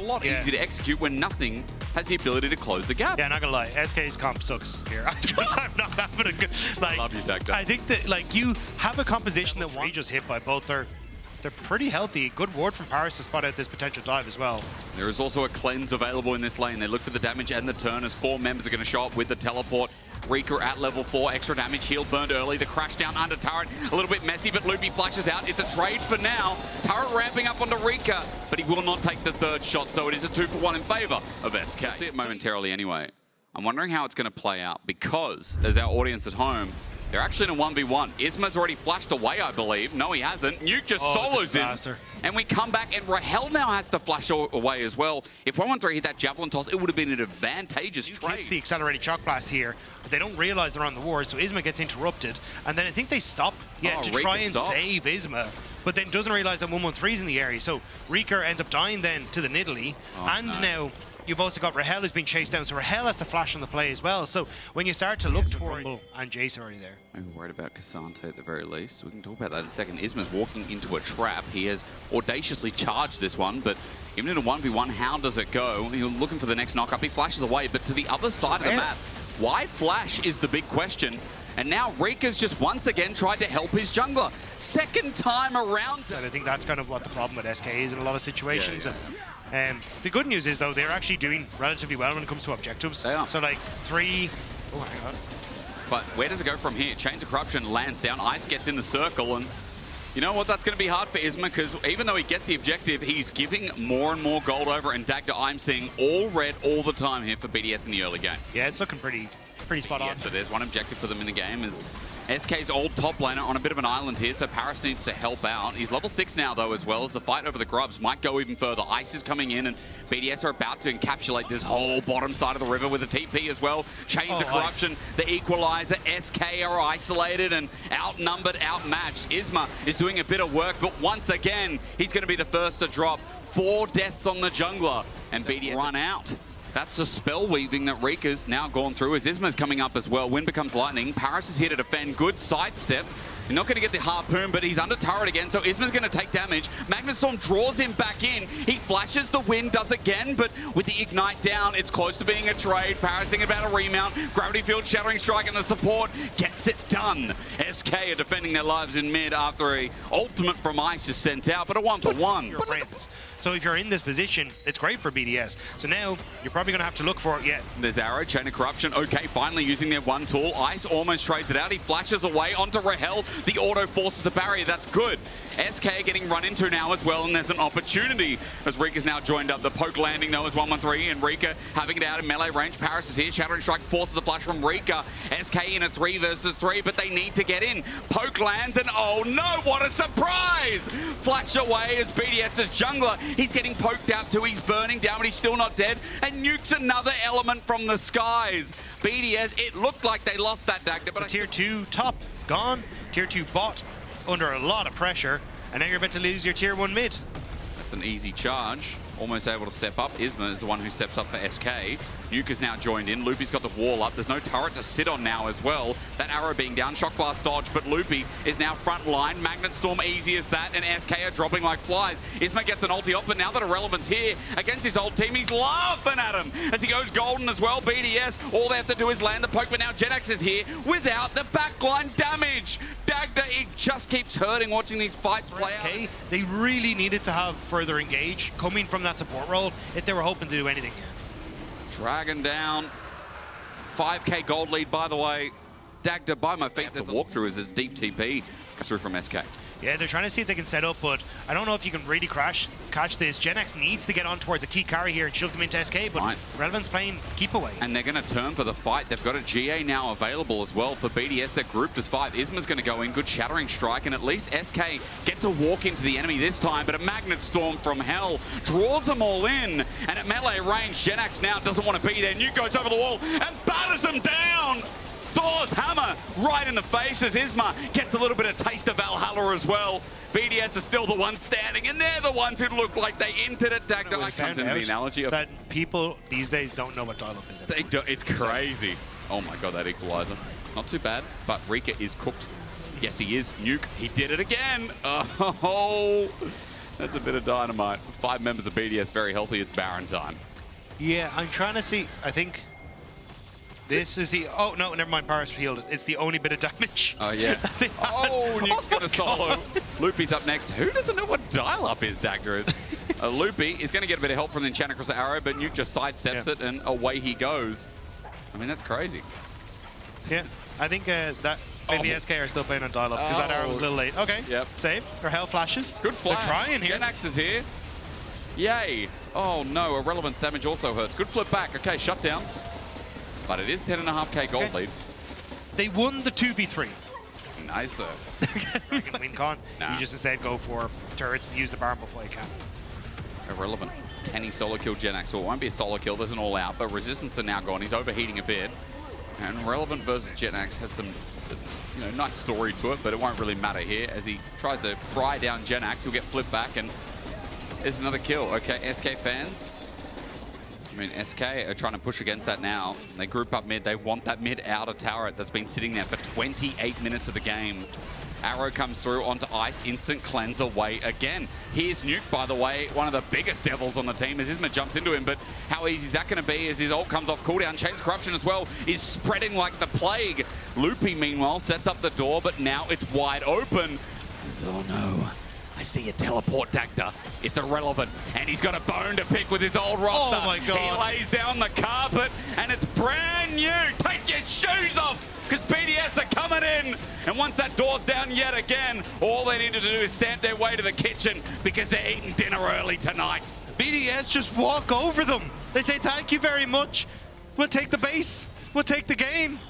lot easier to execute when nothing has the ability to close the gap. Yeah, not gonna lie, SK's comp sucks here. I'm not having a good, like, Love you, Dagda. I think that, like, you have a composition that one just hit by both. They're pretty healthy. Good ward from Paris to spot out this potential dive as well. There is also a cleanse available in this lane. They look for the damage and the turn as 4 members are going to show up with the teleport. Rika at level 4, extra damage, healed, burned early. The crash down under turret, a little bit messy, but Loopy flashes out. It's a trade for now. Turret ramping up onto Rika, but he will not take the third shot, so it is a 2-for-1 in favor of SK. We'll see it momentarily anyway. I'm wondering how it's going to play out because, as our audience at home, they're actually in a 1v1. Isma's already flashed away, I believe. No, he hasn't. Nuke just solos him. And we come back, and Rahel now has to flash away as well. If 113 hit that javelin toss, it would have been an advantageous trade. Hits the accelerated shock blast here, but they don't realize they're on the ward, so Isma gets interrupted. And then I think they stop, to try and save Isma, but then doesn't realize that 113's in the area. So Rika ends up dying then to the Nidalee, now you've also got Rahel who's being chased down, so Rahel has to flash on the play as well. So when you start to look toward and Jace already there. I'm worried about Cassante at the very least. We can talk about that in a second. Isma's walking into a trap. He has audaciously charged this one, but even in a 1v1, how does it go? He's looking for the next knock-up. He flashes away, but to the other side of the map. Why flash is the big question. And now Rika's just once again tried to help his jungler. Second time around. And I think that's kind of what the problem with SK is in a lot of situations. The good news is, though, they're actually doing relatively well when it comes to objectives. They are. So, like, 3... Oh, hang on. But where does it go from here? Chains of Corruption lands down. Ice gets in the circle, and you know what? That's going to be hard for Isma, because even though he gets the objective, he's giving more and more gold over. And Dagda, I'm seeing all red all the time here for BDS in the early game. Yeah, it's looking pretty spot on. So there's one objective for them in the game is SK's old top laner on a bit of an island here, so Paris needs to help out. He's level 6 now, though, as well as the fight over the grubs might go even further. Ice is coming in, and BDS are about to encapsulate this whole bottom side of the river with a TP as well. Chains of Corruption, the equalizer. SK are isolated and outnumbered, outmatched. Isma is doing a bit of work, but once again, he's going to be the first to drop. 4 deaths on the jungler, and BDS run out. That's the spell weaving that Rika's now gone through as Isma's coming up as well. Wind becomes lightning. Paris is here to defend. Good sidestep. You're not going to get the harpoon, but he's under turret again, so Isma's going to take damage. Magnetstorm draws him back in. He flashes the wind, does again, but with the ignite down, it's close to being a trade. Paris thinking about a remount. Gravity Field, Shattering Strike, and the support gets it done. SK are defending their lives in mid after a ultimate from Ice is sent out, but a 1-for-1. So if you're in this position, it's great for BDS. So now you're probably going to have to look for it. There's Arrow, Chain of Corruption. Okay, finally using their one tool. Ice almost trades it out. He flashes away onto Rahel. The auto forces the barrier. That's good. SK getting run into now as well, and there's an opportunity as Rika's now joined up. The poke landing, though, is 1-1-3, and Rika having it out in melee range. Paris is here. Shattering Strike forces the flash from Rika. SK in a 3 versus 3, but they need to get in. Poke lands, and oh no, what a surprise! Flash away as BDS's jungler. He's getting poked out too. He's burning down, but he's still not dead, and nukes another element from the skies. BDS, it looked like they lost that Dagda, but Tier 2 top, gone. Tier 2 bot, under a lot of pressure, and now you're about to lose your Tier 1 mid. That's an easy charge. Almost able to step up. Isma is the one who steps up for SK. Nuke is now joined in. Loopy's got the wall up. There's no turret to sit on now as well. That arrow being down. Shock Blast dodge, but Loopy is now front line. Magnet Storm easy as that, and SK are dropping like flies. Isma gets an ulti off, but now that Irrelevant's here against his old team, he's laughing at him as he goes golden as well. BDS, all they have to do is land the poke, but now Genax is here without the backline damage. Dagda, it just keeps hurting watching these fights play out. They really needed to have further engage coming from that support role if they were hoping to do anything here. Dragon down. 5k gold lead, by the way. Dagda by my feet. The walkthrough is a deep TP through from SK. Yeah, they're trying to see if they can set up, but I don't know if you can really catch this. Genax needs to get on towards a key carry here and shove them into SK, but Relevant's playing keep away. And they're going to turn for the fight. They've got a GA now available as well for BDS. They're grouped as 5. Isma's going to go in. Good Shattering Strike, and at least SK get to walk into the enemy this time, but a Magnet Storm from hell draws them all in. And at melee range, Genax now doesn't want to be there. Nuke goes over the wall and batters them down. Thor's hammer right in the face as Isma gets a little bit of taste of Valhalla as well. BDS is still the ones standing, and they're the ones who look like they entered it. Dagda comes into the analogy of that people these days don't know what dial-up is. It's crazy. Oh my god, that equalizer. Not too bad, but Rika is cooked. Yes, he is. Nuke, he did it again. Oh, That's a bit of dynamite. 5 members of BDS very healthy. It's Baron time. Yeah, I'm trying to see. I think this is the... Oh, no, never mind. Paris healed it. It's the only bit of damage. Oh, yeah. Oh, Nuke's going to solo. Loopy's up next. Who doesn't know what dial-up is, Dagda is? Loopy is going to get a bit of help from the enchant across the arrow, but Nuke just sidesteps it, and away he goes. I mean, that's crazy. Yeah, I think that maybe SK are still playing on dial-up because that arrow was a little late. Okay, save. Their hell flashes. Good flash. They're trying here. Genax is here. Yay. Oh, no. Irrelevance damage also hurts. Good flip back. Okay, shut down. But it is 10.5k gold lead. They won the 2v3. Nice, sir. You can win con. Nah. You just instead go for turrets and use the Baron before you can. Irrelevant. Can he solo kill Genax? Well, it won't be a solo kill. There's an all-out, but Resistance are now gone. He's overheating a bit. And Relevant versus Genax has some, nice story to it, but it won't really matter here as he tries to fry down Genax. He'll get flipped back, and there's another kill. Okay, SK fans. I mean, SK are trying to push against that now. They group up mid. They want that mid outer turret that's been sitting there for 28 minutes of the game. Arrow comes through onto ice, instant cleanse away again. Here's Nuke, by the way, one of the biggest devils on the team as Isma jumps into him, but how easy is that going to be as his ult comes off cooldown? Chains Corruption as well is spreading like the plague. Loopy, meanwhile, sets up the door, but now it's wide open. Oh no. I see a teleport, Dagda. It's irrelevant. And he's got a bone to pick with his old roster. Oh my God. He lays down the carpet, and it's brand new. Take your shoes off, because BDS are coming in. And once that door's down yet again, all they need to do is stamp their way to the kitchen because they're eating dinner early tonight. BDS just walk over them. They say, thank you very much. We'll take the base. We'll take the game.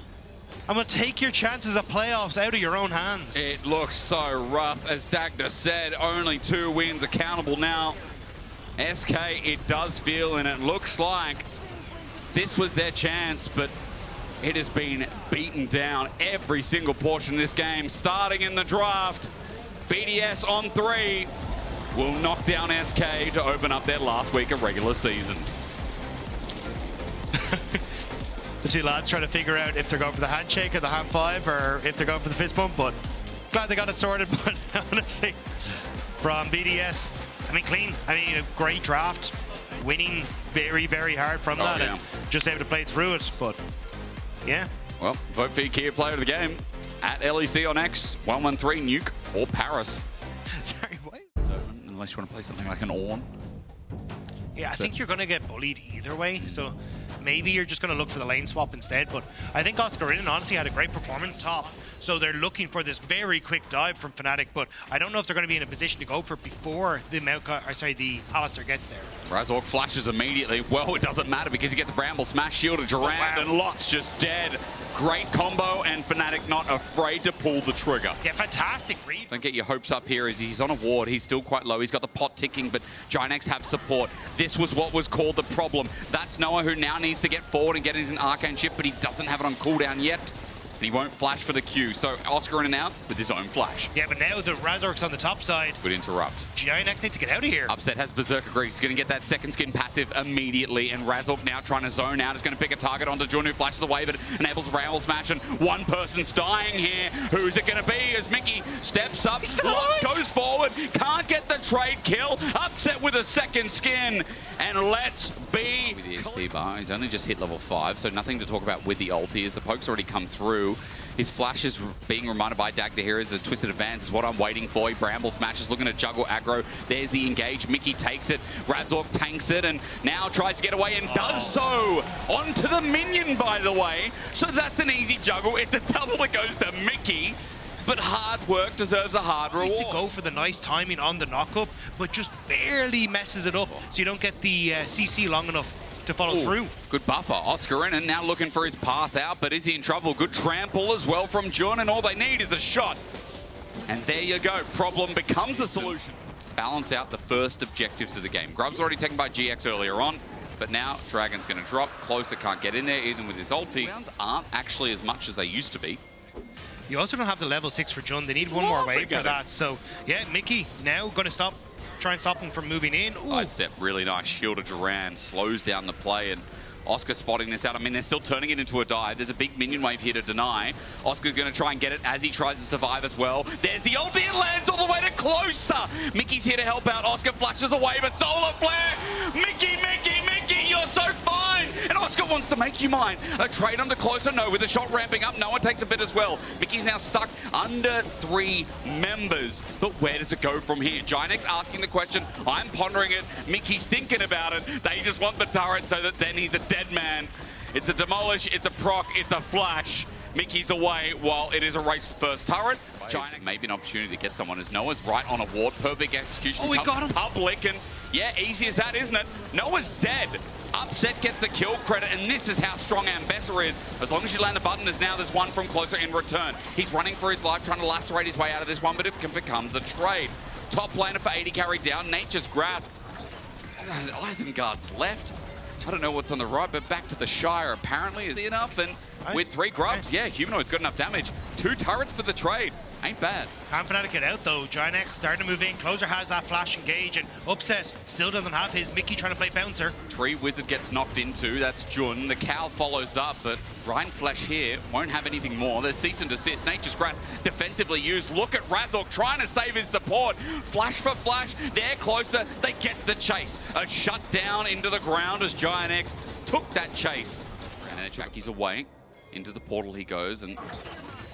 And we'll take your chances of playoffs out of your own hands. It looks so rough. As Dagda said, only 2 wins accountable now. SK, it does feel, and it looks like this was their chance, but it has been beaten down every single portion of this game. Starting in the draft, BDS on 3 will knock down SK to open up their last week of regular season. The two lads trying to figure out if they're going for the handshake or the hand five or if they're going for the fist bump, but glad they got it sorted. But honestly, from BDS, I mean, clean. I mean, a great draft, winning very, very hard from that, and just able to play through it. But yeah. Well, vote for your key player of the game at LEC on X, 113 Nuke or Paris. Sorry, what? Unless you want to play something like an Ornn. Yeah, I think you're going to get bullied either way, so maybe you're just going to look for the lane swap instead. But I think Oscarina honestly had a great performance top, so they're looking for this very quick dive from Fnatic, but I don't know if they're going to be in a position to go for it before the the Alistair gets there. Razork flashes immediately. Well, it doesn't matter because he gets a Bramble Smash, Shield of Durand, and Lot's just dead. Great combo, and Fnatic not afraid to pull the trigger. Yeah, fantastic read. Don't get your hopes up here as he's on a ward. He's still quite low. He's got the pot ticking, but Giants have support. This was what was called the problem. That's Noah who now needs to get forward and get into an arcane chip, but he doesn't have it on cooldown yet. And he won't flash for the Q. So Oscar in and out with his own flash. Yeah, but now the Razork's on the top side. Good interrupt. Giants needs to get out of here. Upset has Berserker Grease. He's going to get that second skin passive immediately. And Razork now trying to zone out. Is going to pick a target onto Jun, who flashes away, but enables Bramble Smash. And one person's dying here. Who's it going to be? As Mickey steps up, goes forward, can't get the trade kill. Upset with a second skin. And let's be... With the SP bar, he's only just hit level 5, so nothing to talk about with the ulti as the poke's already come through. His flash is being reminded by Dagda here as a twisted advance is what I'm waiting for. He Bramble Smashes, looking to juggle aggro. There's the engage. Mickey takes it. Razork tanks it and now tries to get away and does so. Onto the minion, by the way. So that's an easy juggle. It's a double that goes to Mickey. But hard work deserves a hard reward. He needs to go for the nice timing on the knockup, but just barely messes it up so you don't get the CC long enough to follow through. Good buffer. Oscarina now looking for his path out, but is he in trouble? Good trample as well from Jun, and all they need is a shot. And there you go. Problem becomes a solution. Balance out the first objectives of the game. Grub's already taken by GX earlier on, but now Dragon's going to drop. Closer can't get in there, even with his ulti. Rounds aren't actually as much as they used to be. You also don't have the level 6 for Jun. They need one more wave for that. So, yeah, Mickey now going to try and stop him from moving in. Side step, really nice. Shield of Durand slows down the play, and Oscar spotting this out. I mean, they're still turning it into a dive. There's a big minion wave here to deny. Oscar's going to try and get it as he tries to survive as well. There's the ulti, and lands all the way to closer. Mickey's here to help out. Oscar flashes away, but Solar Flare. Mickey, you're so fine. And Oscar wants to make you mine. A trade under closer. No, with the shot ramping up, Noah takes a bit as well. Mickey's now stuck under 3 members. But where does it go from here? Ginex asking the question. I'm pondering it. Mickey's thinking about it. They just want the turret so that then he's a dead man. It's a demolish, it's a proc, it's a flash. Mickey's away while it is a race for first turret. Ginex maybe an opportunity to get someone as Noah's right on a ward. Perfect execution. Oh, we got him. Public, and yeah, easy as that, isn't it? Noah's dead. Upset gets the kill credit, and this is how strong Ambassador is. As long as you land a button, there's one from closer in return. He's running for his life, trying to lacerate his way out of this one, but it becomes a trade. Top laner for 80 carry down, Nature's Grasp. Isengard's left. I don't know what's on the right, but back to the Shire apparently is enough, and nice. With 3 grubs, yeah, Humanoid's got enough damage. 2 turrets for the trade. Ain't bad. Can't Fnatic get out though. Ginex starting to move in. Closer has that flash engage, and Upset still doesn't have his. Mickey trying to play bouncer. Tree Wizard gets knocked into. That's Jun. The cow follows up, but Ryan Flash here won't have anything more. There's cease and desist. Nature's Grasp defensively used. Look at Razork trying to save his support. Flash for Flash. They're closer. They get the chase. A shutdown into the ground as Ginex took that chase. And Jackie's away. Into the portal he goes, and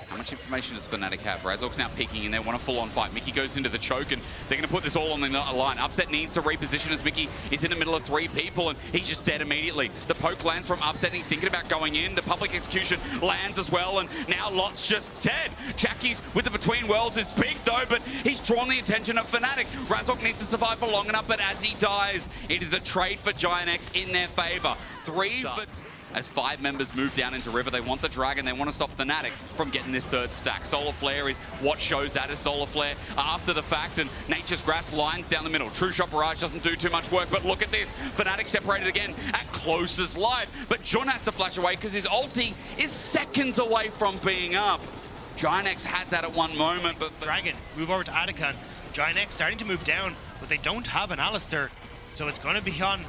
how much information does Fnatic have? Razork's now peeking in there, want a full-on fight. Mickey goes into the choke, and they're going to put this all on the line. Upset needs to reposition as Mickey is in the middle of 3 people, and he's just dead immediately. The poke lands from Upset, and he's thinking about going in. The public execution lands as well, and now Lot's just dead. Jackie's with the Between Worlds is big, though, but he's drawn the attention of Fnatic. Razork needs to survive for long enough, but as he dies, it is a trade for Ginex in their favor. 3 for... As 5 members move down into River, they want the Dragon, they want to stop Fnatic from getting this 3rd stack. Solar Flare is what shows that as Solar Flare after the fact, and Nature's Grasp lines down the middle. True Shot Barrage doesn't do too much work, but look at this. Fnatic separated again at closest life, but Jun has to flash away because his ulti is seconds away from being up. Ginex had that at one moment, but... Dragon, move over to Adakan. Ginex starting to move down, but they don't have an Alistair, so it's going to be on...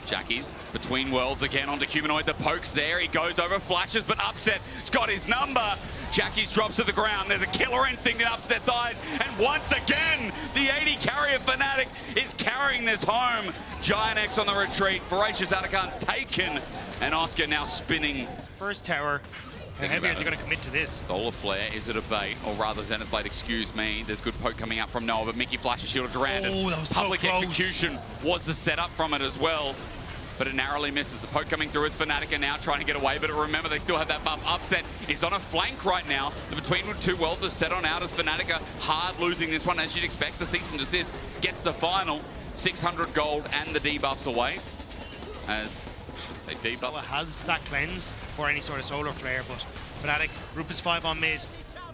Jackie's Between Worlds again onto Humanoid. The poke's there. He goes over, flashes, but Upset's got his number. Jackie's drops to the ground. There's a killer instinct in Upset's eyes. And once again, the 80 carrier Fnatic is carrying this home. Ginex on the retreat. Voracious Adakan taken. And Oscar now spinning. First tower. How heavy are they going to commit to this? Solar Flare, is it a bait? Or rather, Zenith Blade, excuse me. There's good poke coming out from Noah, but Mickey flashes Shield of Durand. Oh, that was Public so close. execution was the setup from it as well. But it narrowly misses. The poke coming through as Fnatic are now trying to get away, but remember they still have that buff. Upset is on a flank right now. The Between 2 Worlds is set on out as Fnatic are hard losing this one, as you'd expect. The cease and desist gets the final. 600 gold and the debuffs away. As, I should say debuff. Well, it has that cleanse for any sort of Solar Flare, but Fnatic, group is 5 on mid.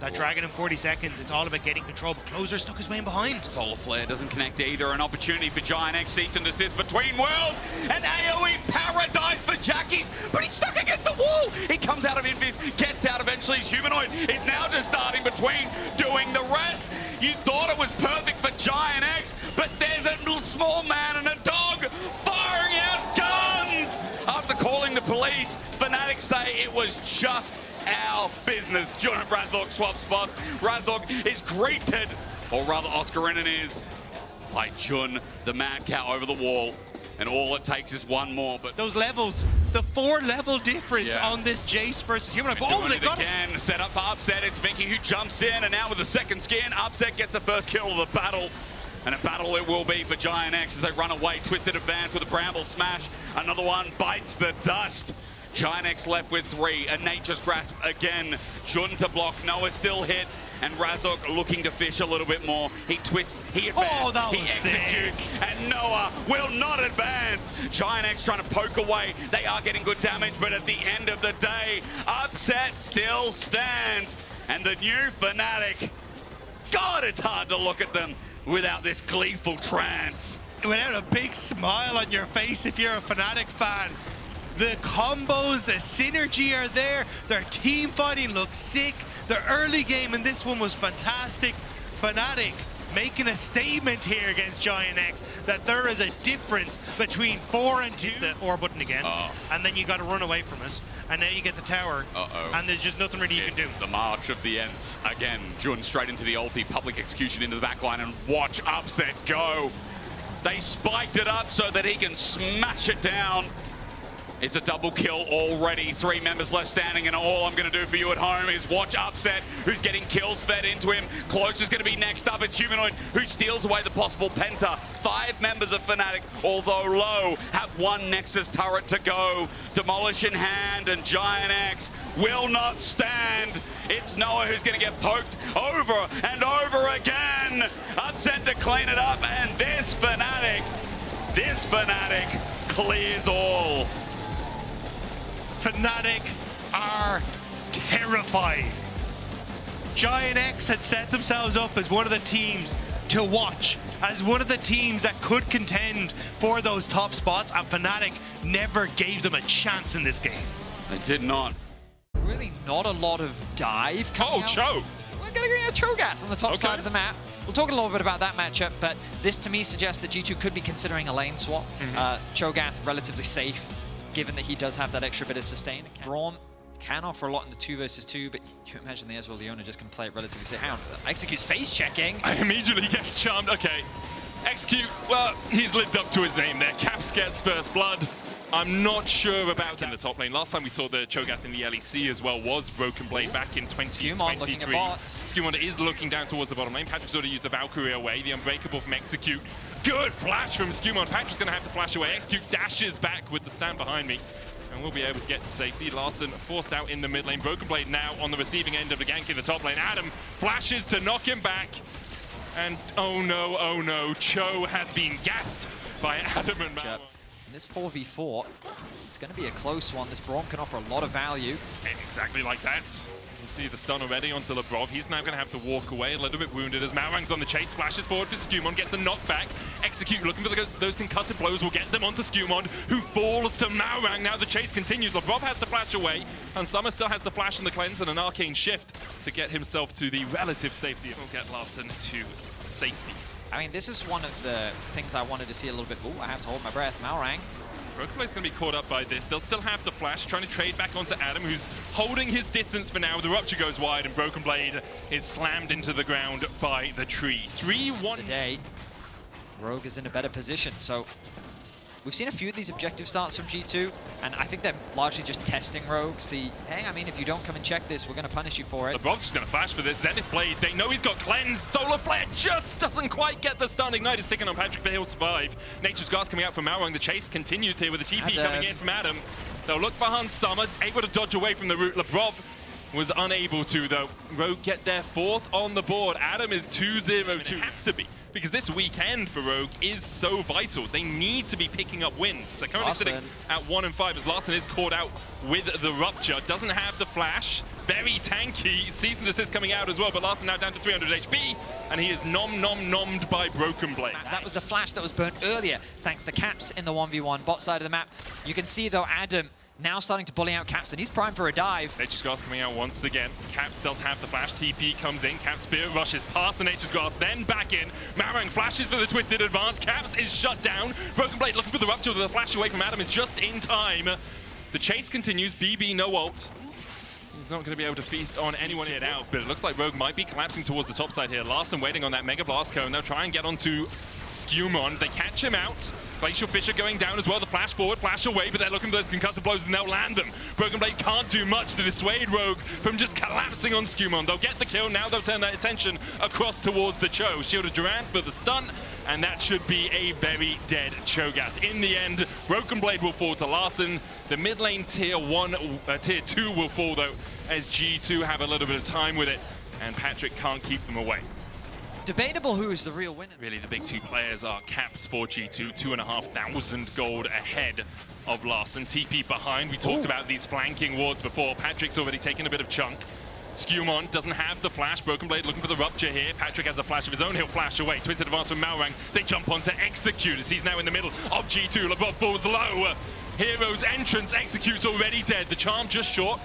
That Dragon in 40 seconds, it's all about getting control, but Closer stuck his way in behind. Solar Flare doesn't connect either. An opportunity for Ginex, cease and desist Between Worlds, and AoE paradise for Jackie's, but he's stuck against the wall. He comes out of Invis, gets out eventually. His Humanoid is now just starting Between, doing the rest. You thought it was perfect for Ginex, but there's a little small man and a dog firing out guns. After calling the police, Fnatic say it was just our business. Jun and Razork swap spots. Razork is greeted, or rather Oscar Renan is, by Jun, the mad cow over the wall. And all it takes is one more. But those levels, the 4-level difference on this Jace versus Humanoid. Oh, they got again. Set up for Upset. It's Mickey who jumps in, and now with the second skin, Upset gets the first kill of the battle. And a battle it will be for Ginex as they run away. Twisted advance with a Bramble Smash. Another one bites the dust. Ginex left with 3. A Nature's Grasp again. Jun to block. Noah still hit. And Razork looking to fish a little bit more. He twists, he advances, he executes, and Noah will not advance. Ginex trying to poke away. They are getting good damage, but at the end of the day, Upset still stands. And the new Fnatic, God, it's hard to look at them without this gleeful trance. Without a big smile on your face if you're a Fnatic fan. The combos, the synergy are there. Their team fighting looks sick. The early game in this one was fantastic. Fnatic making a statement here against Giant X that there is a difference between 4 and 2. The R button again, and then you got to run away from it, and now you get the tower, and there's just nothing really you can do. The march of the Ents again. Jun straight into the ulti, public execution into the backline, and watch Upset go. They spiked it up so that he can smash it down. It's a double kill already. 3 members left standing, and all I'm going to do for you at home is watch Upset, who's getting kills fed into him. Close is going to be next up. It's Humanoid, who steals away the possible Penta. 5 members of Fnatic, although low, have 1 Nexus turret to go. Demolish in hand, and Giant X will not stand. It's Noah who's going to get poked over and over again. Upset to clean it up, and this Fnatic clears all. Fnatic are terrified. Giant X had set themselves up as one of the teams to watch, as one of the teams that could contend for those top spots, and Fnatic never gave them a chance in this game. They did not. Really not a lot of dive coming out. Cho! We're going to get a Cho'Gath on the top side of the map. We'll talk a little bit about that matchup, but this to me suggests that G2 could be considering a lane swap. Cho'Gath relatively safe, given that he does have that extra bit of sustain. Braum can offer a lot in the 2 versus 2, but you imagine the Ezreal Leona just can play it relatively safe. How Execute's face checking. I immediately gets charmed. Okay. Execute, well, he's lived up to his name there. Caps gets first blood. I'm not sure about in the top lane. Last time we saw the Cho'Gath in the LEC as well was Broken Blade back in 2023. Skewmon is looking down towards the bottom lane. Patrick's already used the Valkyrie away. The Unbreakable from Execute. Good flash from Skewmon. Patrick's going to have to flash away. Execute dashes back with the stand behind me, and we'll be able to get to safety. Larssen forced out in the mid lane. Broken Blade now on the receiving end of the gank in the top lane. Adam flashes to knock him back. And oh no, Cho has been gaffed by Adam and Mao. This 4v4, it's going to be a close one. This Braum can offer a lot of value. Exactly like that. You can see the stun already onto Labrov. He's now going to have to walk away, a little bit wounded as Malrang's on the chase. Flashes forward for Skewmon, gets the knockback. Execute looking for those concussive blows will get them onto Skewmon, who falls to Malrang. Now the chase continues. Labrov has to flash away, and Summer still has the flash and the cleanse and an arcane shift to get himself to the relative safety. We'll get Larssen to safety. I mean, this is one of the things I wanted to see a little bit. Oh, I have to hold my breath. Malrang. Broken Blade's going to be caught up by this. They'll still have the flash, trying to trade back onto Adam, who's holding his distance for now. The Rupture goes wide, and Broken Blade is slammed into the ground by the tree. 3-1. Today, Rogue is in a better position, so we've seen a few of these objective starts from G2, and I think they're largely just testing Rogue. See, hey, I mean, if you don't come and check this, we're going to punish you for it. Labrov's just going to flash for this. Zenith Blade, they know he's got cleanse. Solar Flare just doesn't quite get the stun. Ignite is ticking on Patrick, but he'll survive. Nature's Gas coming out from Malrang. The chase continues here with the TP coming in from Adam. They'll look behind Summer, able to dodge away from the route. Labrov was unable to, though. Rogue get their 4th on the board. Adam is 2-0-2. It has to be, because this weekend for Rogue is so vital. They need to be picking up wins. They're currently sitting at 1-5 as Larssen is caught out with the Rupture. Doesn't have the flash. Very tanky. Season Desist coming out as well, but Larssen now down to 300 HP, and he is nommed by Broken Blade. That was the flash that was burnt earlier, thanks to Caps in the 1v1 bot side of the map. You can see, though, Adam now starting to bully out Caps, and he's primed for a dive. Nature's Grass coming out once again. Caps does have the flash. TP comes in. Caps Spirit rushes past the Nature's Grass, then back in. Malrang flashes for the Twisted Advance. Caps is shut down. Broken Blade looking for the Rupture. The flash away from Adam is just in time. The chase continues. BB no ult. He's not going to be able to feast on anyone hit out, but it looks like Rogue might be collapsing towards the top side here. Larssen waiting on that Mega Blast Cone. They'll try and get onto Skewmon. They catch him out. Glacial Fissure going down as well. The flash forward, flash away, but they're looking for those concussive blows and they'll land them. Broken Blade can't do much to dissuade Rogue from just collapsing on Skewmon. They'll get the kill. Now they'll turn their attention across towards the Cho. Shield of Durant for the stun, and that should be a very dead Cho'Gath. In the end, Broken Blade will fall to Larssen. The mid lane tier 2 will fall, though, as G2 have a little bit of time with it, and Patrick can't keep them away. Debatable who is the real winner. Really, the big 2 players are Caps for G2, 2,500 gold ahead of Larssen. TP behind. We talked about these flanking wards before. Patrick's already taken a bit of chunk. Skewmon doesn't have the flash. Broken Blade looking for the Rupture here. Patrick has a flash of his own. He'll flash away. Twisted Advance from Malrang. They jump onto Execute as he's now in the middle of G2. Labrov falls low. Hero's entrance. Execute's already dead. The charm just short.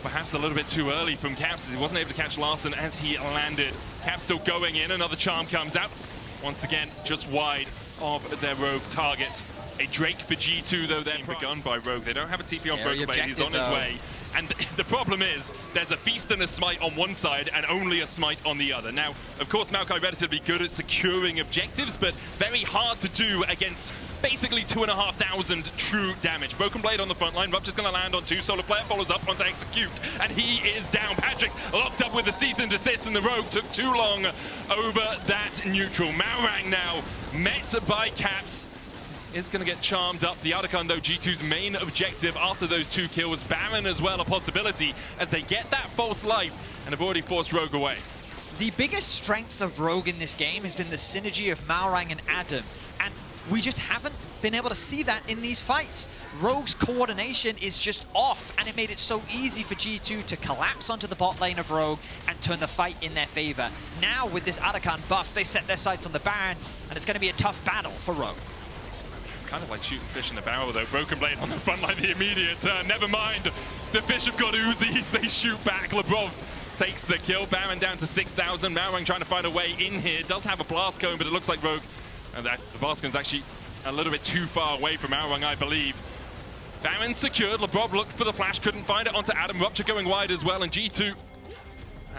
Perhaps a little bit too early from Caps as he wasn't able to catch Larssen as he landed Cap still going in, another charm comes out. Once again, just wide of their Rogue target. A Drake for G2, though, they're begun by Rogue. They don't have a TP on Broken Blade. He's on his way. And the problem is, there's a Feast and a Smite on one side and only a Smite on the other. Now, of course, MKOI relatively good at securing objectives, but very hard to do against basically 2,500 true damage. Broken Blade on the front line. Rupture's going to land on 2. Solo player follows up onto Execute, and he is down. Patrick locked up with the cease and desist, and the Rogue took too long over that neutral. Malrang now met by Caps. Is going to get charmed up. The Archon, though, G2's main objective after those 2 kills. Baron as well, a possibility, as they get that false life and have already forced Rogue away. The biggest strength of Rogue in this game has been the synergy of Malrang and Adam, and we just haven't been able to see that in these fights. Rogue's coordination is just off, and it made it so easy for G2 to collapse onto the bot lane of Rogue and turn the fight in their favor. Now, with this Archon buff, they set their sights on the Baron, and it's going to be a tough battle for Rogue. It's kind of like shooting fish in the barrel, though. Broken Blade on the front line, the immediate turn. Never mind, the fish have got Uzis. They shoot back. Lebrov takes the kill. Baron down to 6,000. Malrang trying to find a way in here. Does have a blast cone, but it looks like Rogue. And the blast cone's actually a little bit too far away from Malrang, I believe. Baron secured. Lebrov looked for the flash, couldn't find it onto Adam. Rupture going wide as well, and G2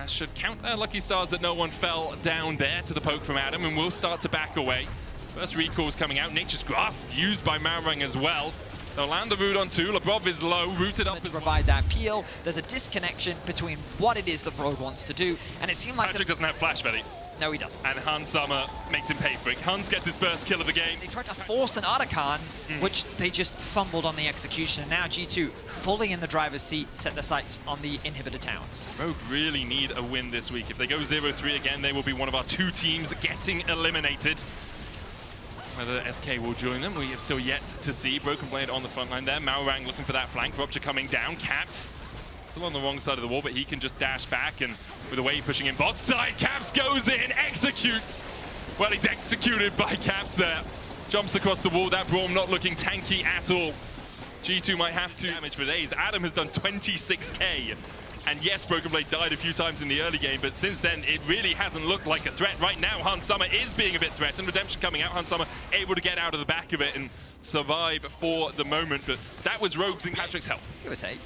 should count their lucky stars that no one fell down there to the poke from Adam, and will start to back away. First recall's coming out. Nature's Grasp used by Malrang as well. They'll land the root on 2. Lebrov is low, rooted up to provide that peel. There's a disconnection between what it is that Rogue wants to do, and it seemed like Patrick doesn't have flash, Vedi. No, he doesn't. And Hans Summer makes him pay for it. Hans gets his first kill of the game. They tried to force an Archon, which they just fumbled on the execution. And now G2, fully in the driver's seat, set their sights on the inhibitor towers. Rogue really need a win this week. If they go 0-3 again, they will be one of our 2 teams getting eliminated. Whether SK will join them, we have still yet to see. Broken Blade on the front line there. Malrang looking for that flank. Rupture coming down. Caps still on the wrong side of the wall, but he can just dash back, and with the wave pushing in bot side, Caps goes in, executes. Well, he's executed by Caps there. Jumps across the wall. That Braum not looking tanky at all. G2 might have to damage for days. Adam has done 26k. And yes, Broken Blade died a few times in the early game, but since then, it really hasn't looked like a threat. Right now, Hans Summer is being a bit threatened. Redemption coming out. Hans Summer able to get out of the back of it and survive for the moment. But that was Rogue's and Patrick's health. Give or take.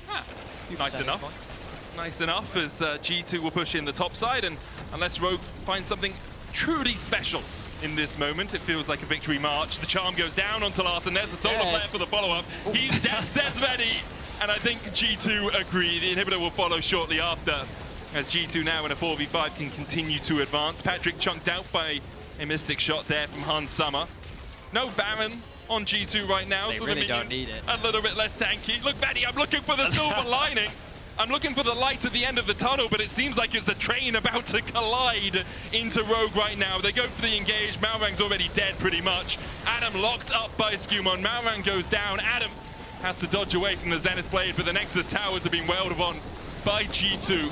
Nice enough. Nice enough as G2 will push in the top side. And unless Rogue finds something truly special in this moment, it feels like a victory march. The charm goes down onto Larson. There's the solo player for the follow-up. He's dead, says Vedi. And I think G2 agree. The inhibitor will follow shortly after, as G2 now in a 4v5 can continue to advance. Patrick chunked out by a Mystic shot there from Hans Summer. No Baron on G2 right now, they so really the minions don't need it. A little bit less tanky. Look, Vedi, I'm looking for the silver lining. I'm looking for the light at the end of the tunnel, but it seems like it's a train about to collide into Rogue right now. They go for the engage. Malrang's already dead pretty much. Adam locked up by Skumon. Malrang goes down. Adam has to dodge away from the Zenith Blade, but the Nexus towers have been wailed upon by G2.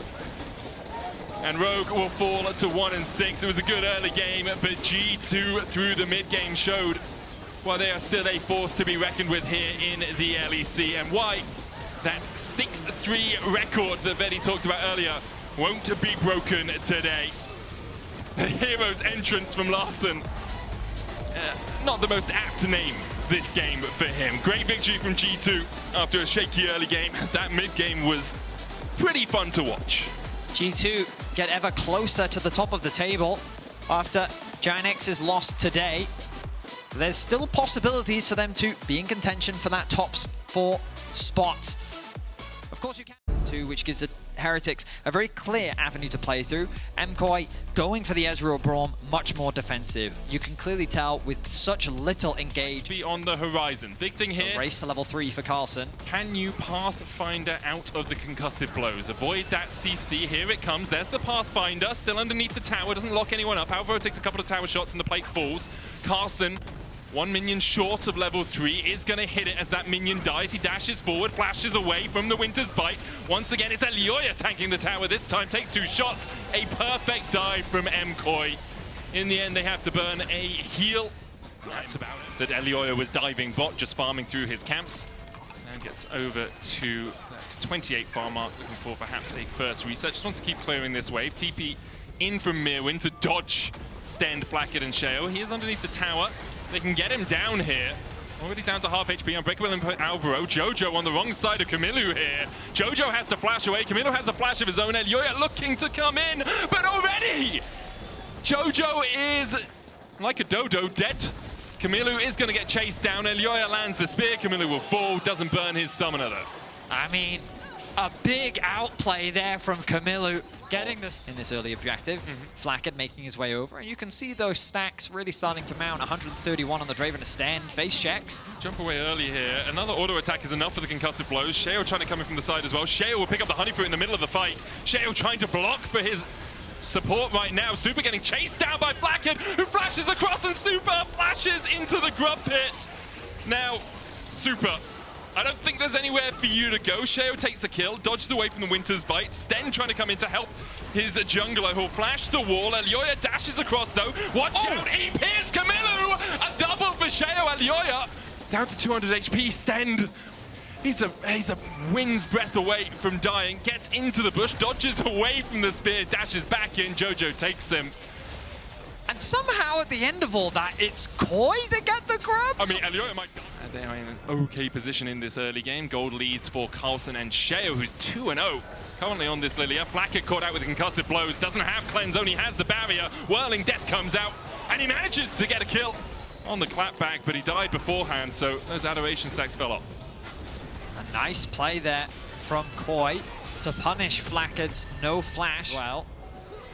And Rogue will fall to 1-6. It was a good early game, but G2 through the mid-game showed why they are still a force to be reckoned with here in the LEC, and why that 6-3 record that Vedi talked about earlier won't be broken today. The hero's entrance from Larson, not the most apt name this game for him. Great victory from G2 after a shaky early game. That mid-game was pretty fun to watch. G2 get ever closer to the top of the table after Giantx's loss today. There's still possibilities for them to be in contention for that top 4 spot. Of course you can too, which gives the Heretics a very clear avenue to play through. MKOI going for the Ezreal Braum, much more defensive. You can clearly tell with such little engage. Be on the horizon. Big thing here. Race to level 3 for Carlson. Can you Pathfinder out of the concussive blows? Avoid that CC. Here it comes. There's the Pathfinder. Still underneath the tower. Doesn't lock anyone up. Alvaro takes a couple of tower shots and the plate falls. Carlson, 1 minion short of level 3, is going to hit it as that minion dies. He dashes forward, flashes away from the Winter's Bite. Once again, it's Elioya tanking the tower this time. Takes 2 shots. A perfect dive from MKOI. In the end, they have to burn a heal. That's about it. That Elioya was diving bot, just farming through his camps. And gets over to that 28 farm mark, looking for perhaps a first reset. Just wants to keep clearing this wave. TP in from Mirwin to dodge Stend, Blackett, and Sheo. He is underneath the tower. They can get him down here. Already down to half HP. Unbreakable input Alvaro. Jojo on the wrong side of Camilo here. Jojo has to flash away. Camilo has the flash of his own. Elioya looking to come in, but already Jojo is like a dodo dead. Camilo is going to get chased down. Elioya lands the spear. Camilo will fall. Doesn't burn his summoner though. I mean, a big outplay there from Camilo, getting this in this early objective. Flackett making his way over, and you can see those stacks really starting to mount. 131 on the Draven to stand, face checks. Jump away early here. Another auto attack is enough for the concussive blows. Sheo trying to come in from the side as well. Sheo will pick up the honey fruit in the middle of the fight. Sheo trying to block for his support right now. Super getting chased down by Blackett, who flashes across, and Super flashes into the grub pit. Now, Super, I don't think there's anywhere for you to go. Sheo takes the kill, dodges away from the Winter's Bite. Sten trying to come in to help his jungler, who'll flash the wall. Elioya dashes across though. Watch out, he pierced Camilo! A double for Sheo. Elioya down to 200 HP. Stend, he's a wind's breath away from dying. Gets into the bush, dodges away from the spear, dashes back in. Jojo takes him. And somehow at the end of all that, it's KOI that get the grubs. I mean, Elioya might... They are in an okay position in this early game. Gold leads for Carlson and Sheo, who's 2-0 currently on this Lilia. Flackett caught out with the concussive blows. Doesn't have cleanse, only has the barrier. Whirling Death comes out, and he manages to get a kill on the clapback, but he died beforehand, so those adoration stacks fell off. A nice play there from KOI to punish Flackett's no flash. Well,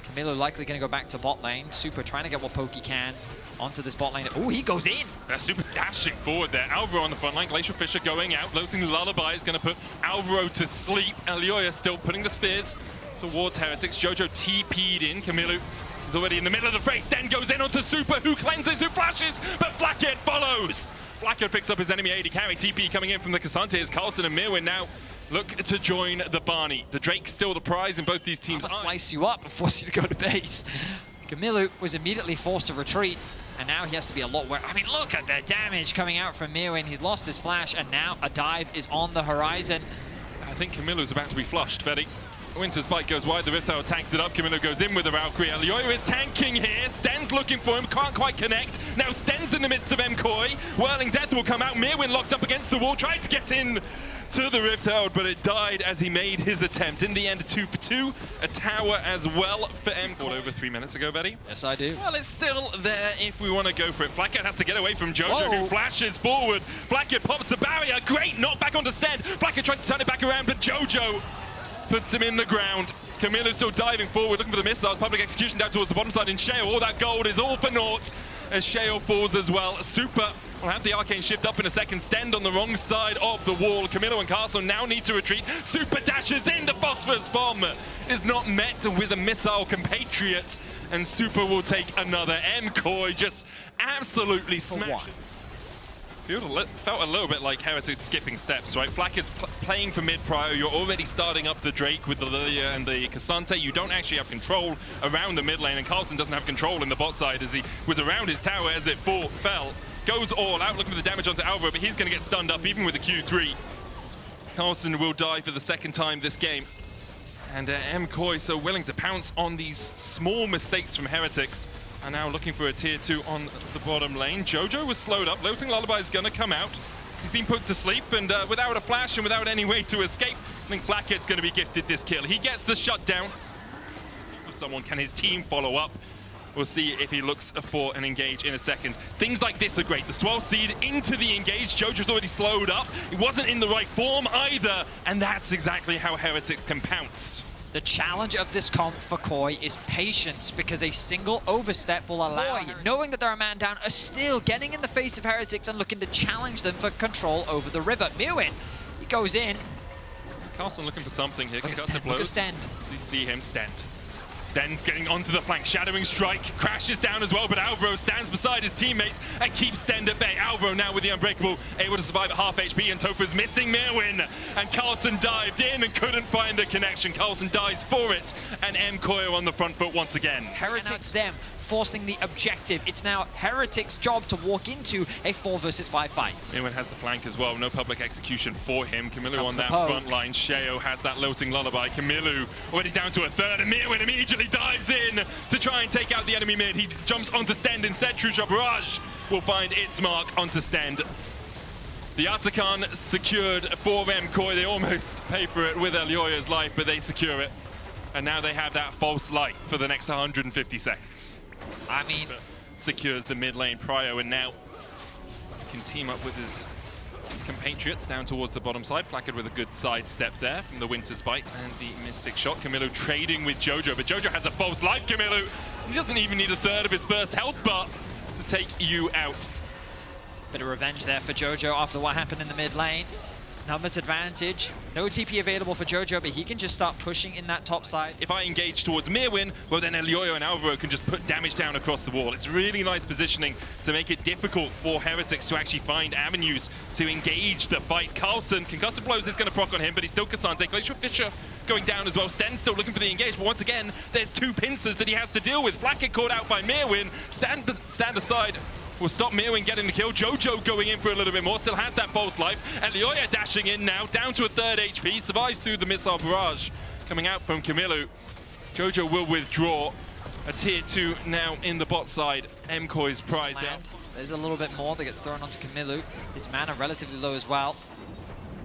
Camilo likely going to go back to bot lane. Super trying to get what poke he can onto this bot lane. Oh, he goes in. They're Super dashing forward there. Alvaro on the front line. Glacial Fisher going out. Loading Lullaby is going to put Alvaro to sleep. Elioya still putting the spears towards Heretics. Jojo TP'd in. Camilo is already in the middle of the fray. Sten goes in onto Super, who cleanses, who flashes, but Flackett follows. Flackett picks up his enemy AD carry. TP coming in from the Cassante as Carlson and Mirwin now look to join the Barney. The Drake's still the prize in both these teams. I'm gonna slice you up and force you to go to base. Camilo was immediately forced to retreat, and now he has to be a lot worse. I mean, look at the damage coming out from Mirwin. He's lost his flash, and now a dive is on the horizon. I think Camilo's about to be flushed, Fetty. Winter's Bite goes wide, the Rift Tower tanks it up. Camilo goes in with the Valkyrie. Elioya is tanking here. Sten's looking for him, can't quite connect. Now Sten's in the midst of MKOI. Whirling Death will come out. Mirwin locked up against the wall, tried to get in to the Rift Tower, but it died as he made his attempt. In the end, 2 for 2. A tower as well for MKOI. Over 3 minutes ago, Betty. Yes, I do. Well, it's still there if we want to go for it. Flackett has to get away from Jojo, who flashes forward. Flackett pops the barrier. Great knockback onto Sten. Flackett tries to turn it back around, but Jojo puts him in the ground. Camilo still diving forward, looking for the missiles. Public execution down towards the bottom side in Sheo. All that gold is all for naught as Sheo falls as well. Super will have the arcane shift up in a second. Stend on the wrong side of the wall. Camilo and Castle now need to retreat. Super dashes in. The phosphorus bomb is not met with a missile compatriot, and Super will take another. MKOI just absolutely smashed. Felt a little bit like Heretic skipping steps, right? Flackett's playing for mid prior. You're already starting up the Drake with the Lilia and the Cassante. You don't actually have control around the mid lane, and Carlson doesn't have control in the bot side as he was around his tower as it fell. Goes all out, looking for the damage onto Alvaro, but he's going to get stunned up even with the Q3. Carlson will die for the second time this game. And MKOI so willing to pounce on these small mistakes from Heretics. And now looking for a tier 2 on the bottom lane. Jojo was slowed up. Loading Lullaby is going to come out. He's been put to sleep, and without a flash and without any way to escape, I think Flackett's going to be gifted this kill. He gets the shutdown. Someone, can his team follow up? We'll see if he looks for an engage in a second. Things like this are great. The Swell Seed into the engage. Jojo's already slowed up. It wasn't in the right form either, and that's exactly how Heretic can pounce. The challenge of this comp for KOI is patience, because a single overstep will allow you, knowing that they're a man down, are still getting in the face of Heretics and looking to challenge them for control over the river. Mirwin, he goes in. Carlson looking for something here. Look at Stend. So you see him, Stend. Stend getting onto the flank, Shadowing Strike, crashes down as well, but Alvaro stands beside his teammates and keeps Stend at bay. Alvaro now with the Unbreakable, able to survive at half HP, and Topher's missing Mirwin. And Carlson dived in and couldn't find the connection. Carlson dies for it, and MKOI on the front foot once again. Heretics them forcing the objective. It's now Heretic's job to walk into a 4 versus 5 fight. Mirwin has the flank as well. No public execution for him. Camilo on that poke. front line. Sheo has that lilting lullaby. Camilo already down to a third, and Mirwin immediately dives in to try and take out the enemy mid. He jumps onto Stend instead. True Shot Barrage will find its mark onto Stend. The Atakan secured for MKOI. They almost pay for it with Elyoya's life, but they secure it. And now they have that false life for the next 150 seconds. I mean, secures the mid lane prio, and now can team up with his compatriots down towards the bottom side. Flaccid with a good side step there from the Winter's Bite and the Mystic Shot. Camilo trading with Jojo, but Jojo has a false life, Camilo. He doesn't even need a third of his burst health bar to take you out. bit of revenge there for Jojo after what happened in the mid lane. Numbers advantage. No TP available for Jojo, but he can just start pushing in that top side. If I engage towards Mirwin, well then Elyoya and Alvaro can just put damage down across the wall. It's really nice positioning to make it difficult for Heretics to actually find avenues to engage the fight. Carlson, concussive blows is going to proc on him, but he's still Cassante. Glacial Fisher going down as well. Sten still looking for the engage, but once again, there's two pincers that he has to deal with. Flaccid caught out by Mirwin. Stand aside. Will stop Mirwin getting the kill. Jojo going in for a little bit more. Still has that false life. Elyoya dashing in now, down to a third HP. Survives through the missile barrage coming out from Camilo. Jojo will withdraw. A tier 2 now in the bot side. MKOI's prize there. There's a little bit more that gets thrown onto Camilo. His mana relatively low as well.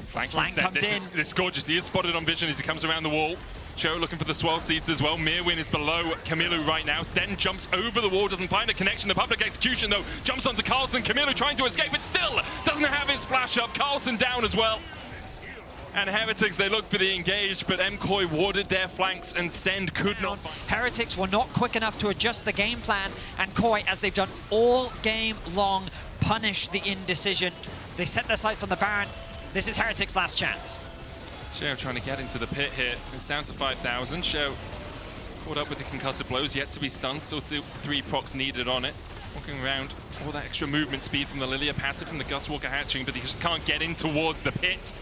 Flank comes in. This is gorgeous. He is spotted on vision as he comes around the wall. Show looking for the swell seeds as well. Mirwin is below Camilo right now. Sten jumps over the wall, doesn't find a connection. The public execution though jumps onto Carlson. Camilo trying to escape, but still doesn't have his flash up. Carlson down as well. And Heretics, they look for the engage, but MKOI warded their flanks and Stend could not. Heretics were not quick enough to adjust the game plan, and KOI, as they've done all game long, punish the indecision. They set their sights on the Baron. This is Heretics' last chance. Sheo trying to get into the pit here. It's down to 5,000. Sheo caught up with the concussive blows, yet to be stunned. Still 3 procs needed on it. Walking around, all that extra movement speed from the Lilia, passive from the Gustwalker hatching, but he just can't get in towards the pit.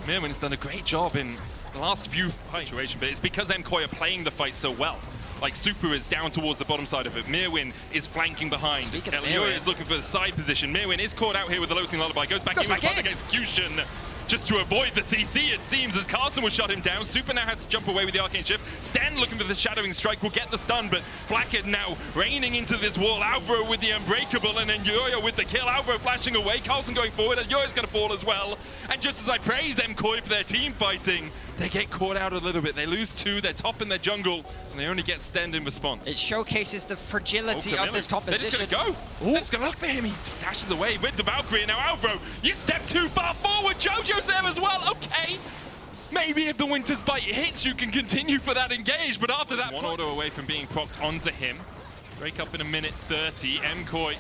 Mirwin's done a great job in the last few situations, but it's because MKOI are playing the fight so well. Like, Super is down towards the bottom side of it. Mirwin is flanking behind. Elyoya is looking for the side position. Mirwin is caught out here with the Loathing Lullaby. Goes back in with the public execution. Just to avoid the CC, it seems, as Carlson will shut him down. Super now has to jump away with the Arcane Shift. Stan looking for the Shadowing Strike will get the stun, but Flaccid now raining into this wall. Alvaro with the Unbreakable, and then Elyoya with the kill. Alvaro flashing away. Carlson going forward. Elyoya's going to fall as well. And just as I praise MKOI for their team fighting, they get caught out a little bit. They lose 2, they're top in their jungle, and they only get Stend in response. It showcases the fragility of this composition. They're just going to go. They're just going to look for him. He dashes away with the Valkyrie. Now Alvaro, you step too far forward. Jojo's there as well. Okay. Maybe if the Winter's Bite hits, you can continue for that engage, but after that, one auto away from being procced onto him. Break up in a minute 30. MKOI.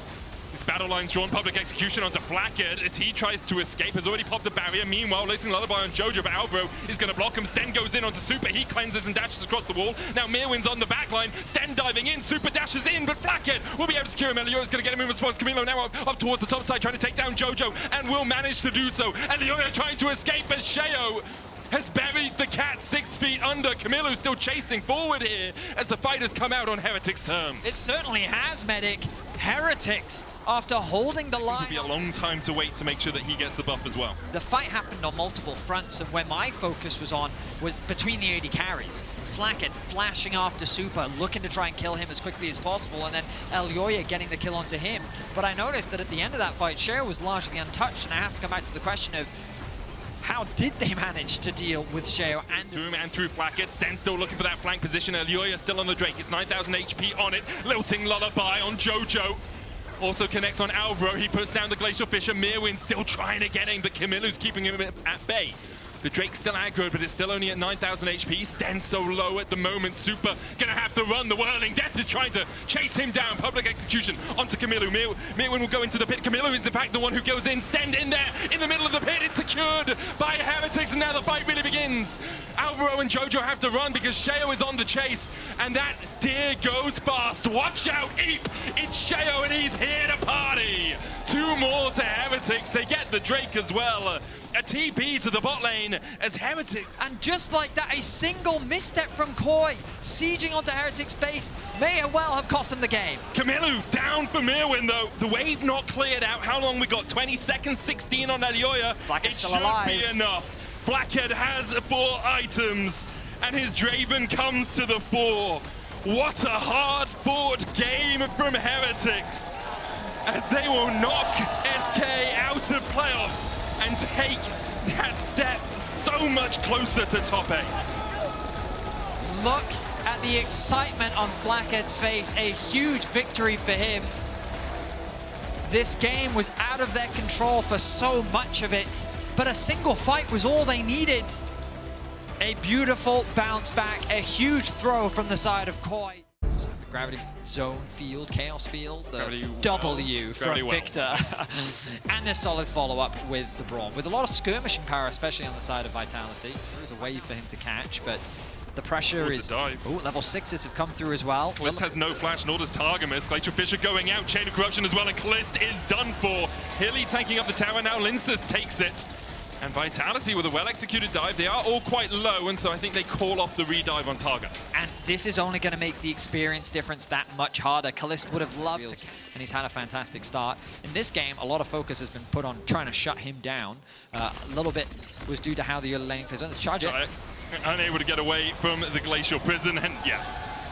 His battle line's drawn, public execution onto Flaccid as he tries to escape, has already popped the barrier. Meanwhile, Loathing Lullaby on Jojo, but Alvaro is going to block him. Sten goes in onto Super, he cleanses and dashes across the wall. Now Mirwin's on the back line, Sten diving in, Super dashes in, but Flaccid will be able to secure him. Elyoya's going to get him in response. Camilo now up towards the top side, trying to take down Jojo, and will manage to do so. Elyoya trying to escape as Sheo has buried the cat 6 feet under. Camilo still chasing forward here as the fight has come out on Heretics' terms. It certainly has, Medic. Heretics, after holding the line. It'll be a long time to wait to make sure that he gets the buff as well. The fight happened on multiple fronts, and where my focus was on was between the AD carries. Flaccid flashing after Super, looking to try and kill him as quickly as possible, and then Elyoya getting the kill onto him. But I noticed that at the end of that fight, Sheo was largely untouched, and I have to come back to the question of how did they manage to deal with Sheo and through Flaccid. Sten still looking for that flank position. Elyoya still on the Drake. It's 9,000 HP on it. Lilting Lullaby on Jojo. Also connects on Alvaro. He puts down the Glacial Fisher. Mirwin still trying to get him, but Camilo's keeping him at bay. The Drake's still aggroed, but it's still only at 9,000 HP. Sten's so low at the moment. Super gonna have to run. The Whirling Death is trying to chase him down. Public execution onto Camilo. Mirwin will go into the pit. Camilo is in fact the one who goes in. Sten in there, in the middle of the pit. It's secured by Heretics, and now the fight really begins. Alvaro and Jojo have to run because Sheo is on the chase, and that deer goes fast. Watch out, Eep! It's Sheo, and he's here to party. 2 more to Heretics. They get the Drake as well. A TP to the bot lane. line as Heretics. And just like that, a single misstep from Koi, sieging onto Heretics' base, may well have cost him the game. Kamilu down for Mirwin though. The wave not cleared out. How long we got? 20 seconds, 16 on Alioya. Blackhead's It still should alive. be enough. Blackhead has 4 items, and his Draven comes to the fore. What a hard-fought game from Heretics, as they will knock SK out of playoffs and take that step so much closer to top 8. Look at the excitement on Blackhead's face, a huge victory for him. This game was out of their control for so much of it, but a single fight was all they needed. A beautiful bounce back, a huge throw from the side of Koi. Gravity Zone Field, Chaos Field, the W from Victor. And a solid follow-up with the Braum, with a lot of skirmishing power, especially on the side of Vitality. There's a wave for him to catch, but the pressure is... Oh, level 6s have come through as well. Kalist has no flash, nor does Targamas. Glacial Fisher going out, Chain of Corruption as well, and Kalist is done for. Hilly tanking up the tower, now Linsus takes it. And Vitality with a well-executed dive. They are all quite low, and so I think they call off the redive on Targa. And this is only going to make the experience difference that much harder. Kalist would have loved to, and he's had a fantastic start. In this game, a lot of focus has been put on trying to shut him down. A little bit was due to how the early laning phase went. Let's charge it. Unable to get away from the Glacial Prison, and yeah,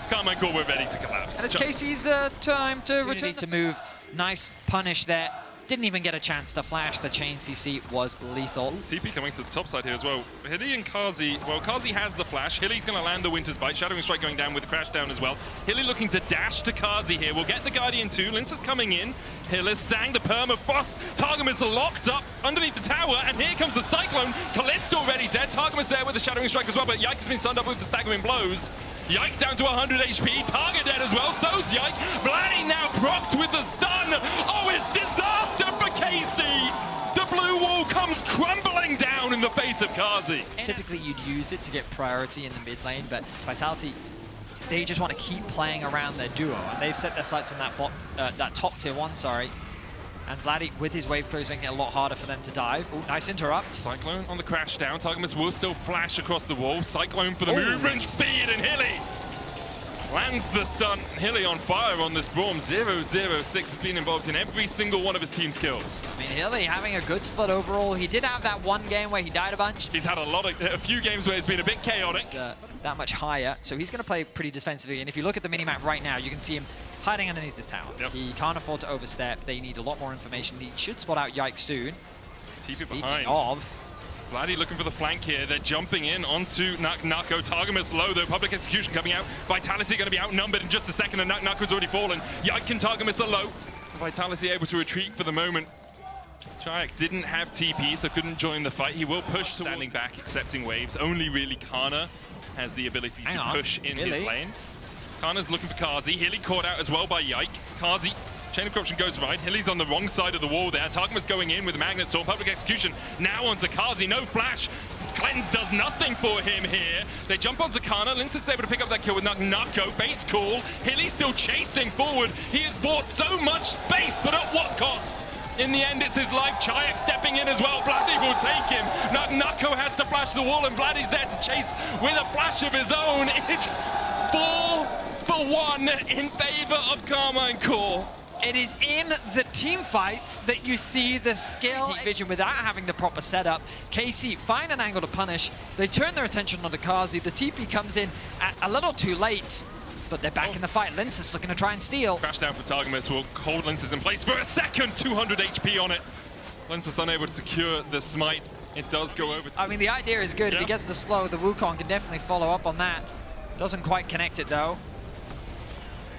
Carmichael, we're ready to collapse. And it's Casey's time to return to move. Nice punish there. Didn't even get a chance to flash. The chain CC was lethal. TP coming to the top side here as well. Hilly and Kazi, well, Kazi has the flash. Hilly's going to land the Winter's Bite. Shadowing Strike going down with the crash down as well. Hilly looking to dash to Kazi here. We'll get the Guardian too. Linsa's coming in. Hillis sang the Permafrost. Targamas locked up underneath the tower, and here comes the Cyclone. Kalist already dead. Targamas there with the Shadowing Strike as well, but Yike has been stunned up with the staggering blows. Yike down to 100 HP. Target dead as well. So's Yike. Vladdy now propped with the stun. Oh, it's disaster for Casey. The blue wall comes crumbling down in the face of Kazi. Typically, you'd use it to get priority in the mid lane, but Vitality, they just want to keep playing around their duo, and they've set their sights on that top tier 1, sorry. And Vladdy, with his wave close, making it a lot harder for them to dive. Ooh, nice interrupt. Cyclone on the crash down. Targamas will still flash across the wall. Cyclone for the movement speed, and Hilly lands the stun. Hilly on fire on this Braum. 006 has been involved in every single one of his team's kills. I mean, Hilly having a good split overall. He did have that one game where he died a bunch. He's had a few games where it's been a bit chaotic. That much higher, so he's going to play pretty defensively. And if you look at the minimap right now, you can see him hiding underneath this tower. Yep. He can't afford to overstep. They need a lot more information. He should spot out Yike soon. TP behind. Vladdy looking for the flank here. They're jumping in onto Nako. Targamas low, though. Public Execution coming out. Vitality going to be outnumbered in just a second, and Nako's already fallen. Yike and Targamas are low. Vitality able to retreat for the moment. Chayak didn't have TP, so couldn't join the fight. He will push, standing back, accepting waves. Only really Kana has the ability to push in his lane. Kana's looking for Kazi. Hilly caught out as well by Yike. Kazi, Chain of Corruption goes right. Hilly's on the wrong side of the wall there. Targamas going in with the Magnet Sword. Public Execution now onto Kazi. No flash. Cleanse does nothing for him here. They jump onto Kana. Lince is able to pick up that kill with Nako. Bait's cool. Hilly still chasing forward. He has bought so much space, but at what cost? In the end, it's his life. Chayak stepping in as well. Vladdy will take him. Nako has to flash the wall, and Vladdy's there to chase with a flash of his own. It's 4-1 in favor of Karma and Core. It is in the team fights that you see the skill vision without having the proper setup. KC find an angle to punish. They turn their attention onto Kazi. The TP comes in a little too late, but they're back in the fight. Linsus looking to try and steal. Crash down for Targamas will hold Linsus in place for a second. 200 HP on it. Linsus unable to secure the smite. It does go over to... I mean, the idea is good. If he gets the slow, the Wukong can definitely follow up on that. Doesn't quite connect it, though.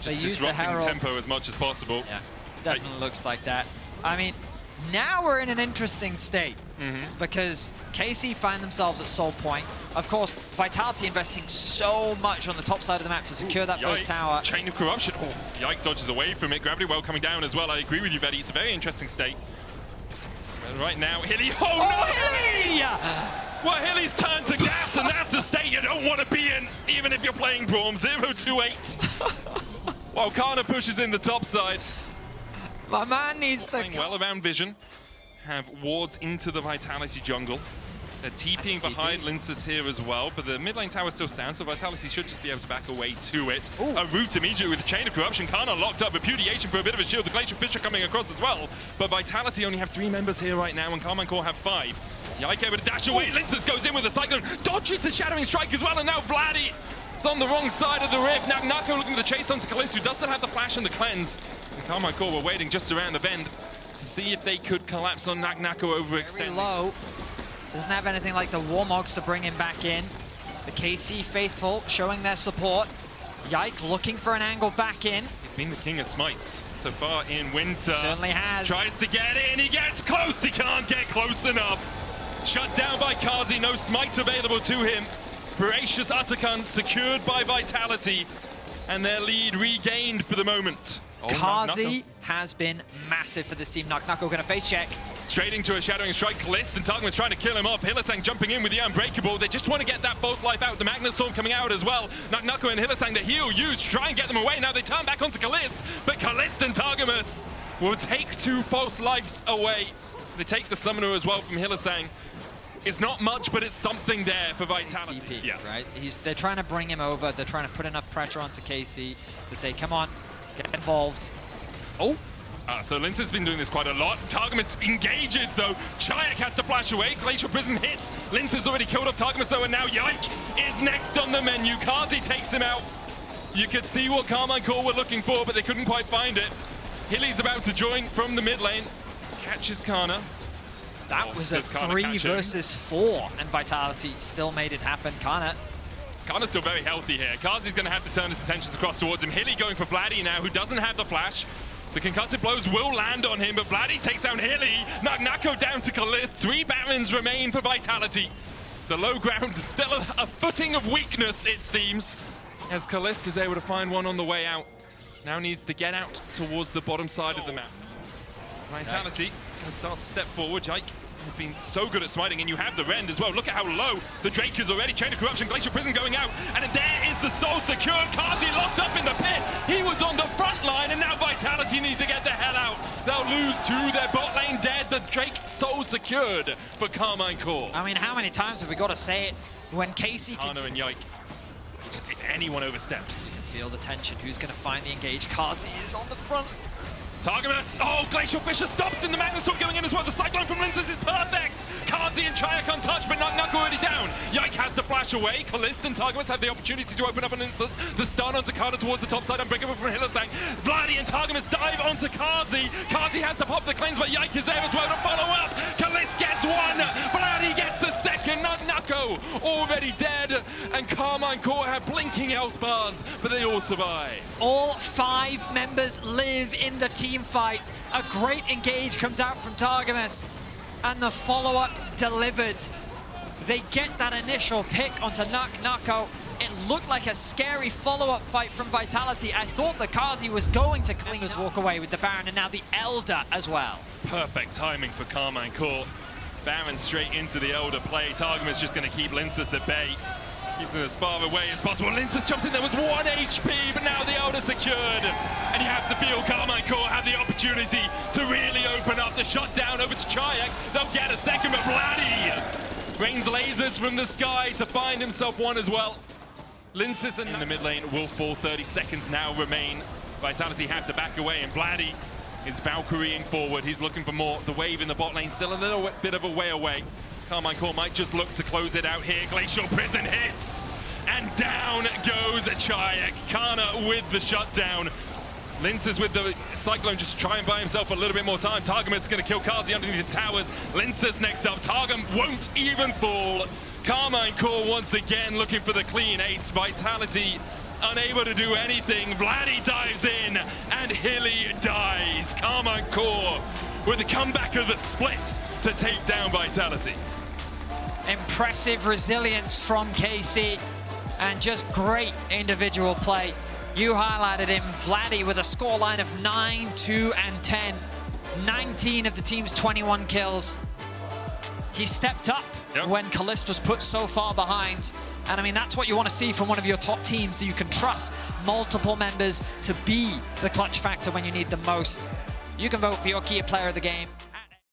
Just disrupting the tempo as much as possible. Yeah, definitely looks like that. I mean, now we're in an interesting state because KC find themselves at Soul Point. Of course, Vitality investing so much on the top side of the map to secure that first tower. Chain of Corruption. Yike dodges away from it. Gravity Well coming down as well. I agree with you, Vedi. It's a very interesting state. And right now, Hilly. Oh, no! Hilly! Well, Hilly's turned to gas, and that's the state you don't want to be in, even if you're playing Braum. 0-2-8. While Kana pushes in the top side. My man needs to... Playing well around vision. Have wards into the Vitality jungle. They're TPing behind Linces here as well, but the mid lane tower still stands, so Vitality should just be able to back away to it. Ooh. A route immediately with the Chain of Corruption. Kana locked up, Repudiation for a bit of a shield. The Glacial Fisher coming across as well, but Vitality only have 3 members here right now, and Carmine Core have 5. Yike able to dash away. Linces goes in with a Cyclone, dodges the Shadowing Strike as well, and now Vladdy is on the wrong side of the rift. Now Nako looking for the chase onto Kalist, who does still have the flash and the cleanse. And Carmine Core were waiting just around the bend to see if they could collapse on Nako overextending. Very low. Doesn't have anything like the Warmogs to bring him back in. The KC faithful showing their support. Yike looking for an angle back in. He's been the king of smites so far in winter. Certainly has. Tries to get in, he gets close, he can't get close enough. Shut down by Kazi, no smite available to him. Voracious Atakan secured by Vitality, and their lead regained for the moment. Kazi has been massive for this team. Nako gonna face check. Straight into a Shadowing Strike, Kalist, and Targum's trying to kill him off. Hylissang jumping in with the Unbreakable. They just want to get that false life out. The Magnet Storm coming out as well. Nako and Hylissang, the heal used to try and get them away. Now they turn back onto Kalist, but Kalist and Targumus will take 2 false lives away. They take the Summoner as well from Hylissang. It's not much, but it's something there for Vitality. DP, yeah. Right? They're trying to bring him over. They're trying to put enough pressure onto KC to say, come on, get involved. Oh. So Lince's been doing this quite a lot. Targumus engages though. Chayak has to flash away. Glacial Prison hits. Lince's already killed off Targumus though, and now Yike is next on the menu. Kazi takes him out. You could see what Carmine Core were looking for, but they couldn't quite find it. Hilly's about to join from the mid lane. Catches Kana. That was a 3 versus 4, and Vitality still made it happen. Kana's still very healthy here. Kazi's going to have to turn his attentions across towards him. Hilly going for Vladdy now, who doesn't have the flash. The concussive blows will land on him, but Vladdy takes out Hilly. Nako down to Kalist. 3 Barons remain for Vitality. The low ground is still a footing of weakness, it seems, as Kalist is able to find one on the way out. Now needs to get out towards the bottom side of the map. Vitality can start to step forward. Yike has been so good at smiting, and you have the Rend as well. Look at how low the Drake is already. Chain of Corruption, Glacial Prison going out, and there is the soul secured. Kazi locked up in the pit. He was on the front line, and now Vitality need to get the hell out. They'll lose 2. Their bot lane dead. The Drake soul secured for Carmine Core. I mean, how many times have we got to say it? When KC can... Kana and Yike. Just if anyone oversteps. Feel the tension. Who's going to find the engage? Kazi is on the front. Targumus, oh, Glacial Fisher stops in the Magnet Storm going in as well. The Cyclone from Linces is perfect. Kazi and Chayak untouched, but Nako already down. Yike has to flash away. Kalist and Targumus have the opportunity to open up on Linces. The stun onto Kana towards the top side, unbreakable from Hylissang. Vladdy and Targumus dive onto Kazi. Kazi has to pop the cleanse, but Yike is there as well to follow up. Kalist gets 1. Vladdy gets a second. Nako already dead. And Carmine Core have blinking health bars, but they all survive. All 5 members live in the team fight. A great engage comes out from Targumus, and the follow-up delivered. They get that initial pick onto Nako. It looked like a scary follow-up fight from Vitality. I thought the Kazi was going to clean his walk away with the Baron, and now the Elder as well. Perfect timing for Carmine Core. Baron straight into the Elder play. Targumus just going to keep Linces at bay. Keeps it as far away as possible. Linces jumps in, there was 1 HP, but now the Elder secured. And you have to feel Carmine Core have the opportunity to really open up the shutdown over to Chayak. They'll get a second, but Vladdy rains lasers from the sky to find himself 1 as well. Linces in the mid lane will fall. 30 seconds now remain. Vitality have to back away, and Vladdy is Valkyrieing forward. He's looking for more. The wave in the bot lane still a little bit of a way away. Carmine Core might just look to close it out here. Glacial Prison hits, and down goes Chayak. Kana with the shutdown. Linces with the Cyclone just to try and buy himself a little bit more time. Targumus is going to kill Kazi underneath the towers. Linces next up. Targum won't even fall. Carmine Core once again looking for the clean 8s. Vitality unable to do anything. Vladdy dives in, and Hilly dies. Carmine Core with the comeback of the split to take down Vitality. Impressive resilience from KC, and just great individual play. You highlighted him, Vladdy, with a scoreline of 9, 2, and 10. 19 of the team's 21 kills. He stepped up when Kalist was put so far behind. And I mean, that's what you want to see from one of your top teams, that you can trust multiple members to be the clutch factor when you need them most. You can vote for your key player of the game.